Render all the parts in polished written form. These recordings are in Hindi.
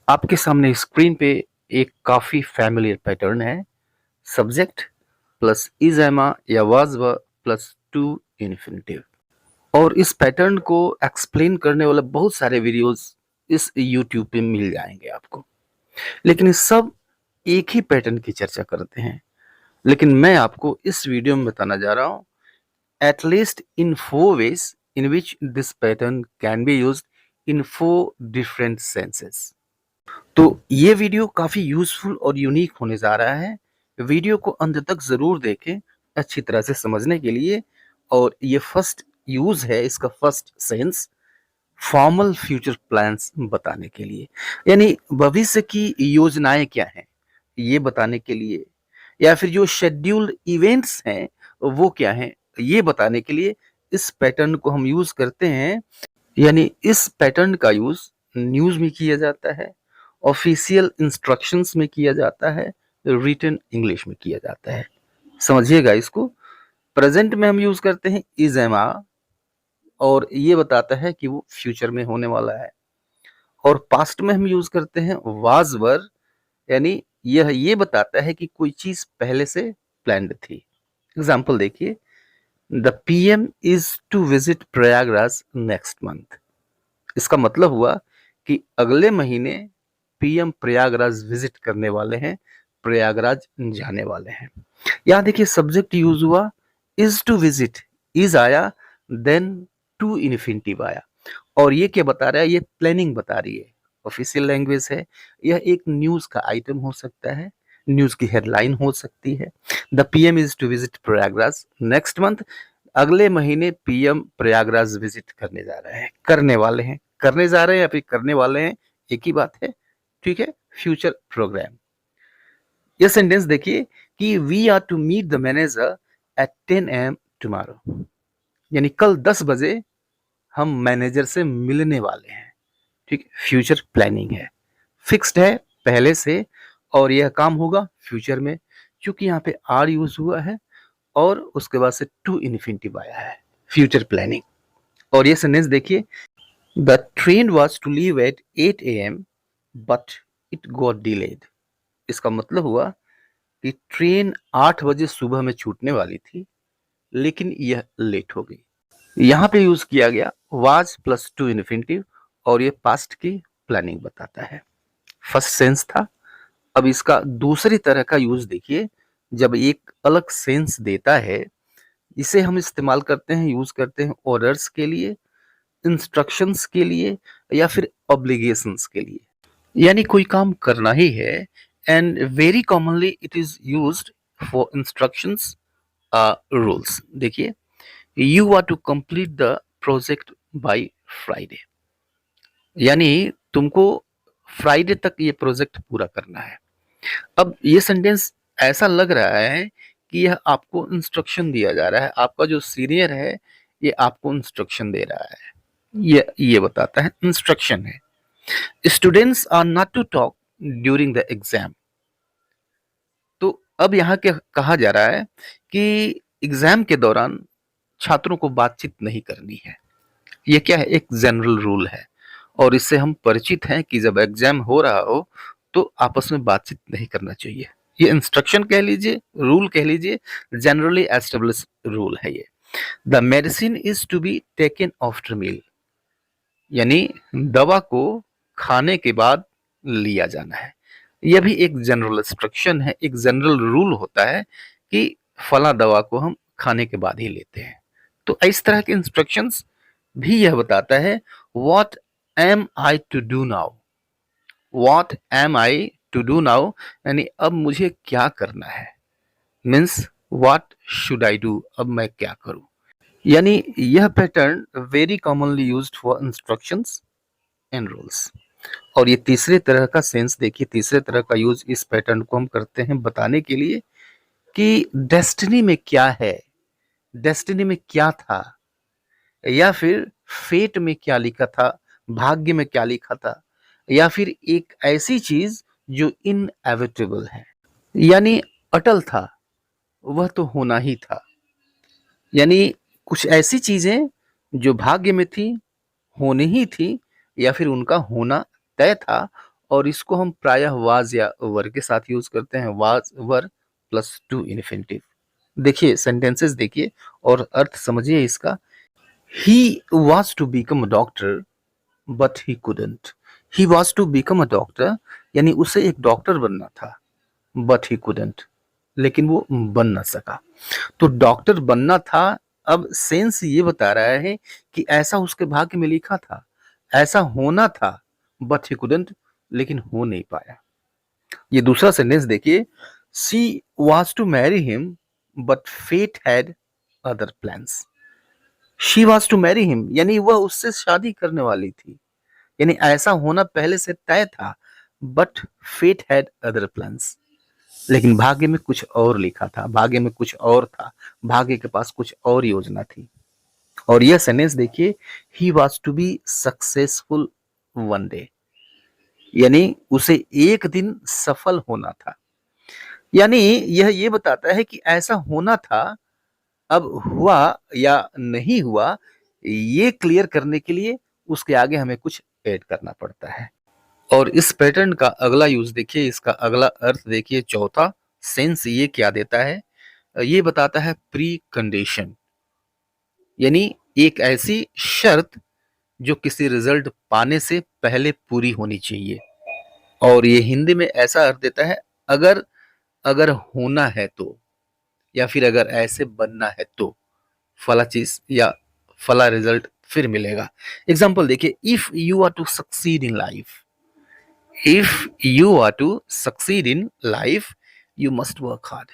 आपके सामने स्क्रीन पे एक काफी फैमिलियर पैटर्न है। सब्जेक्ट प्लस इज एमा या वाज व प्लस टू इन्फिनेटिव। और इस पैटर्न को एक्सप्लेन करने वाले बहुत सारे वीडियोस इस यूट्यूब पे मिल जाएंगे आपको। लेकिन इस सब एक ही पैटर्न की चर्चा करते हैं। लेकिन मैं आपको इस वीडियो में बताना जा रहा हूँ at least in 4 ways in which this pattern can be used in 4 different senses। तो ये वीडियो काफी यूजफुल और यूनिक होने जा रहा है। वीडियो को अंत तक जरूर देखें अच्छी तरह से समझने के लिए। और ये फर्स्ट यूज है, इसका first sense formal future plans बताने के लिए, यानी भविष्य की योजनाएं क्या हैं ये बताने के लिए, या फिर जो शेड्यूल्ड इवेंट्स हैं वो क्या हैं ये बताने के लिए इस पैटर्न को हम यूज करते हैं। यानी इस पैटर्न का यूज न्यूज में किया जाता है, ऑफिशियल इंस्ट्रक्शंस में किया जाता है, रिटन इंग्लिश में किया जाता है। समझिएगा इसको। प्रेजेंट में हम यूज करते हैं इज एमा, और ये बताता है कि वो फ्यूचर में होने वाला है। और पास्ट में हम यूज करते हैं वाज वर, यानी यह ये बताता है कि कोई चीज पहले से प्लान्ड थी। एग्जाम्पल देखिए, the PM is to visit Prayagraj next month. इसका मतलब हुआ कि अगले महीने पीएम प्रयागराज विजिट करने वाले हैं, प्रयागराज जाने वाले हैं। यहां देखिए सब्जेक्ट यूज हुआ इज टू विजिट, इज आया, देन टू इन्फिनिटिव आया। और ये क्या बता रहा है? ये प्लानिंग बता रही है, ऑफिशियल लैंग्वेज है। यह एक न्यूज का आइटम हो सकता है, न्यूज की हेडलाइन हो सकती है। The PM is to visit Prayagraj next month. अगले महीने पीएम प्रयागराज विजिट करने जा रहे हैं, करने वाले हैं, करने जा रहे हैं या फिर करने वाले हैं, एक ही बात है। ठीक है, फ्यूचर प्रोग्राम। यह सेंटेंस देखिए कि we are to meet the manager at 10 AM tomorrow, यानी कल 10 बजे हम मैनेजर से मिलने वाले हैं। ठीक, फ्यूचर प्लानिंग है, फिक्स्ड है पहले से, और यह काम होगा फ्यूचर में। क्योंकि यहाँ पे आर यूज हुआ है और उसके बाद से टू इन्फिनिटिव आया है, फ्यूचर प्लानिंग। और ये सेंटेंस देखिए, the train was to leave at 8 AM but it got delayed. इसका मतलब हुआ कि ट्रेन 8 बजे सुबह में छूटने वाली थी, लेकिन यह लेट हो गई। यहाँ पे यूज किया गया वाज प्लस टू इन्फिनिटिव, और ये पास्ट की प्लानिंग बताता है। फर्स्ट सेंस था। अब इसका दूसरी तरह का यूज देखिए, जब एक अलग सेंस देता है, इसे हम इस्तेमाल करते हैं, यूज करते हैं ऑर्डर्स के लिए, इंस्ट्रक्शंस के लिए, या फिर ऑब्लिगेशंस के लिए। यानी कोई काम करना ही है, and very commonly it is used for instructions, rules. देखिए, you are to complete the project by Friday, यानी तुमको फ्राइडे तक ये प्रोजेक्ट पूरा करना है। अब ये सेंटेंस ऐसा लग रहा है कि यह आपको इंस्ट्रक्शन दिया जा रहा है, आपका जो सीनियर है ये आपको इंस्ट्रक्शन दे रहा है। ये बताता है, इंस्ट्रक्शन है। Students are not to talk during the exam. तो अब यहाँ क्या कहा जा रहा है कि एग्जाम के दौरान छात्रों को बातचीत नहीं करनी है। ये क्या है? एक जनरल रूल है, और इससे हम परिचित हैं कि जब एग्जाम हो रहा हो तो आपस में बातचीत नहीं करना चाहिए। ये इंस्ट्रक्शन कह लीजिए, रूल कह लीजिए, जनरली एस्टेब्लिश रूल है ये। The medicine is to be taken after meal, यानी दवा को खाने के बाद लिया जाना है। यह भी एक जनरल इंस्ट्रक्शन है, एक जनरल रूल होता है कि फला दवा को हम खाने के बाद ही लेते हैं। तो इस तरह के इंस्ट्रक्शंस भी यह बताता है, what am I to do now, what am I to do now, यानी अब मुझे क्या करना है। Means what should I do, अब मैं क्या करूं। यानी यह pattern very commonly used for instructions and rules. और ये तीसरे तरह का सेंस देखिए, तीसरे तरह का यूज इस पैटर्न को हम करते हैं बताने के लिए कि डेस्टिनी में क्या है, डेस्टिनी में क्या था, या फिर फेट में क्या लिखा था, भाग्य में क्या लिखा था, या फिर एक ऐसी चीज जो इनएविटेबल है, यानी अटल था, वह तो होना ही था। यानी कुछ ऐसी चीजें जो भाग्य में थी, होनी ही थी, या फिर उनका होना तय था, और इसको हम प्रायः वाज या वर के साथ यूज करते हैं, was were plus to infinitive. देखिए सेंटेंसेस देखिए और अर्थ समझिए इसका। He was to become a doctor but he couldn't. He was to become a doctor यानी उसे एक डॉक्टर बनना था, बट ही कुडंट लेकिन वो बन ना सका। तो डॉक्टर बनना था, अब सेंस ये बता रहा है कि ऐसा उसके भाग्य में लिखा था, ऐसा होना था, बट ही कुडंट लेकिन हो नहीं पाया। ये दूसरा सेंटेंस देखिए, she was to marry him but fate had other plans. She was to marry him यानी वह उससे शादी करने वाली थी, यानी ऐसा होना पहले से तय था, but fate had other plans लेकिन भाग्य में कुछ और लिखा था, भाग्य में कुछ और था, भाग्य के पास कुछ और योजना थी। और यह सेंटेंस देखिए, he was to be successful one day यानी उसे एक दिन सफल होना था। यानी यह ये बताता है कि ऐसा होना था, अब हुआ या नहीं हुआ ये क्लियर करने के लिए उसके आगे हमें कुछ ऐड करना पड़ता है। और इस पैटर्न का अगला यूज देखिए, इसका अगला अर्थ देखिए, चौथा सेंस ये क्या देता है, ये बताता है प्री कंडीशन यानी एक ऐसी शर्त जो किसी रिजल्ट पाने से पहले पूरी होनी चाहिए। और ये हिंदी में ऐसा अर्थ देता है, अगर अगर होना है तो, या फिर अगर ऐसे बनना है तो फला चीज या फला रिजल्ट फिर मिलेगा। एग्जाम्पल देखिए, if you are to succeed in life, if you are to succeed in life you must work hard.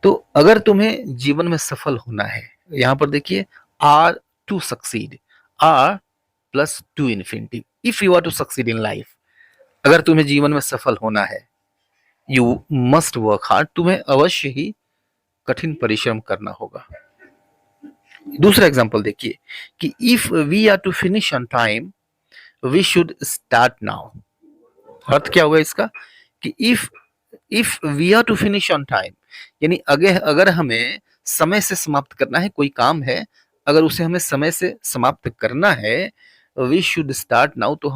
तो अगर तुम्हें जीवन में सफल होना है, यहां पर देखिए are to succeed, are plus to infinity, if you are to succeed in life, अगर तुम्हें जीवन में सफल होना है, यू मस्ट वर्क हार्ड, तुम्हें अवश्य ही कठिन परिश्रम करना होगा। दूसरा एग्जांपल देखिए कि if we are to finish on time we should start now. अर्थ क्या हुआ इसका कि if we are to finish on time यानी अगर अगर हमें समय से समाप्त करना है, कोई काम है अगर उसे हमें समय से समाप्त करना है, वी शुड स्टार्ट नाउ, तो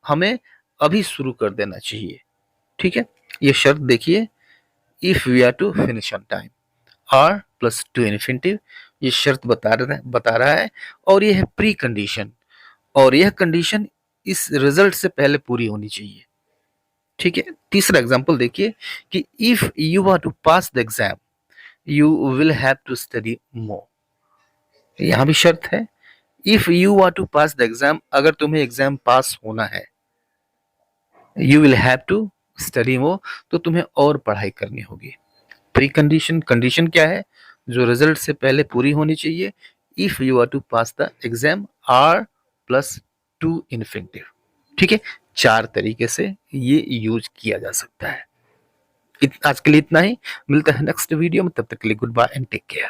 हमें अभी शुरू कर देना चाहिए। ठीक है, ये शर्त देखिए, if we are to finish on time, are plus to infinitive, ये शर्त बता रहा है और ये है प्री कंडीशन, और यह कंडीशन इस रिजल्ट से पहले पूरी होनी चाहिए। ठीक है, तीसरा एग्जांपल देखिए कि if you are to pass the exam you will have to study more. यहां भी शर्त है, if you are to pass the exam, अगर तुम्हें एग्जाम पास होना है, you will have to study more, तो तुम्हें और पढ़ाई करनी होगी। प्री कंडीशन, कंडीशन क्या है जो रिजल्ट से पहले पूरी होनी चाहिए, if you are to pass the exam, are plus to infinitive. ठीक है, चार तरीके से ये यूज किया जा सकता है। आज के लिए इतना ही, मिलता है नेक्स्ट वीडियो में, तब तक के लिए good bye and take care.